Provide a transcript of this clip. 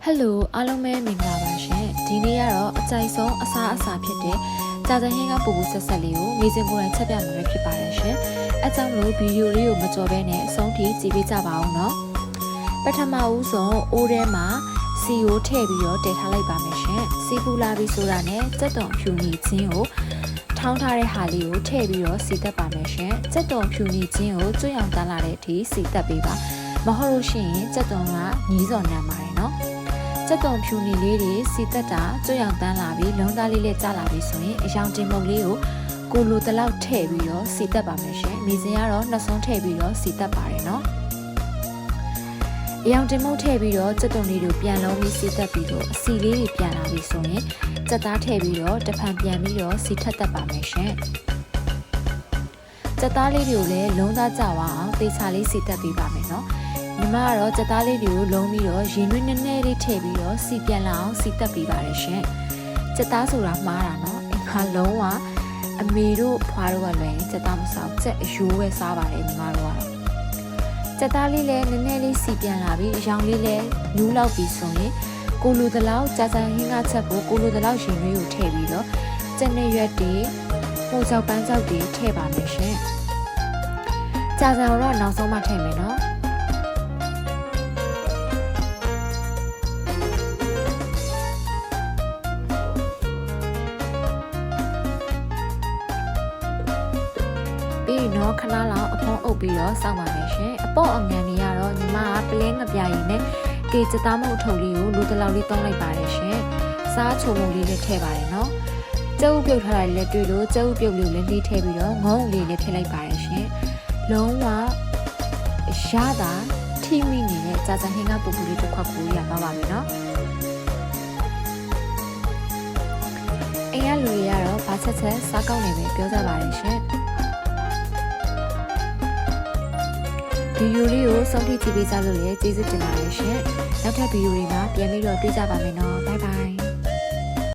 Hello အားလုံးပဲမင်္ဂလာပါရှင်ဒီနေ့ကတော့အကြိုက်ဆုံးအစားဖြစ်တဲ့ကြာစဟင်းကပူပူဆက်ဆက်လေးကိုမေးစင်ကိုယ်တိုင်ချက်ပြမှာပဲဖြစ်ပါတယ်ရှင်အဲကြောင့်မလို့ဗီဒီယိုလေးကိုမကြော်ဘဲနဲ့အဆုံးထိကြည့်ပေးကြပါအောင်နော်ပထမဦးဆုံးအိုးထဲမှာစီကိုထည့်ပြီးတော့တည်ထားလိုက်ပါမယ်ရှင်စီပူလာပြီးဆိုတာနဲ့စက်တုံဖြူညီချင်းကိုထောင်းထားတဲ့ဟာလေးကိုထည့်ပြီးတော့စီတက်ပါမယ်ရှင်စက်တုံဖြူညီချင်းကိုကျွတ်အောင်တန်းလာတဲ့အထိစီတက်ပေးပါမဟုတ်လို့ရှိရင်စက်တုံကညီးစော်နမ်းပါတယ်နော်စက်တုံဖြူနီလေးတွေစီတက်တာကျွတ်ရောင်တန်းလာပြီးလုံးသားလေးနဲ့ကျလာပြီးဆိုရင်အယောင်တင်မုတ်လေးကိုလိုတလောက်ထည့်ပြီးတော့စီတက်ပါမယ်ရှင်။မိစင်ကတော့နှစ်ဆုံးထည့်ပြီးတော့စီတက်ပါတယ်နော်။အယောင်တင်မုတ်ထည့်ပြီးတော့စက်တုံလေးကိုပြန်လုံးပြီးစီတက်ပြီးတော့အစီလေးတွေပြန်လာပြီးဆိုရင်စက်သားထည့်ပြီးတော့တဖန်ပြန်ပြီးတော့စီထက်တက်ပါမယ်ရှင်။စက်သားလေးတွေကိုလည်းလုံးသားကျသွားအောင်သေချာလေးစီတက်ပေးပါမယ်နော်။ညီမကတော့စက်သားလေးတွေကိုလုံးပြီးတော့ရင်နွေးနည်းနည်းလေးထည့်ပြီးတော့စီပြန်လာအောင်စီတက်ပေးပါတယ်ရှင်။စက်သားဆိုတာမှားတာနော်။အိမ်မှာလုံးဝအမေတို့ဖွားတို့ကလည်းစက်သားမစားစက်အယိုးပဲစားပါတယ်ညီမတို့ကတော့စက်သားလေးလည်းနည်းနည်းလေးစီပြန်လာပြီးအယောင်လေးလည်းနူးလောက်ပြီးဆိုရင်ကိုလိုတလောက်ကြာကြာဟင်းကချက်ဖို့ကိုလိုတလောက်ရင်နွေးကိုထည့်ပြီးတော့စက်နဲ့ရွက်တွေပိုကြောက်ပန်းကြောက်တွေထည့်ပါမယ်ရှင်။ကြာကြာတော့နောက်ဆုံးမှထည့်မယ်နော်။ပြီးတော့ခဏလောက်အဖုံးအုပ်ပြီးတော့စောင့်ပါမယ်ရှင်အပေါ့အငံတွေကတော့ညီမကပလင်းငပြာရည်နဲ့ကေစသားမုတ်ထုပ်လေးကိုလူတလောက်လေးတောင်းလိုက်ပါတယ်ရှင်စားချုံမုံလေးလည်းထည့်ပါတယ်နော်ကျုပ်ပြုတ်ထားတာလည်းတွေ့လို့ကျုပ်ပြုတ်လေးလည်းထည့်ပြီးတော့ငုံလေးလည်းထည့်လိုက်ပါတယ်ရှင်လုံးဝရတာထိမိနေတဲ့ကြာကြာဟင်းကပူပူလေးတစ်ခွက်ကိုရပါပါမယ်နော်အိမ်ကလူတွေကတော့ဘာချက်စားကောင်းနေပဲပြောကြပါတယ်ရှင်ဗီဒီယိုလေးကိုစောင့်ကြည့်ကြည့်ပေးကြလို့လည်းကျေးဇူးတင်ပါတယ်ရှင်။နောက်ထပ်ဗီဒီယိုတွေမှာပြန်ပြီးတော့တွေ့ကြပါမယ်နော်။ Bye bye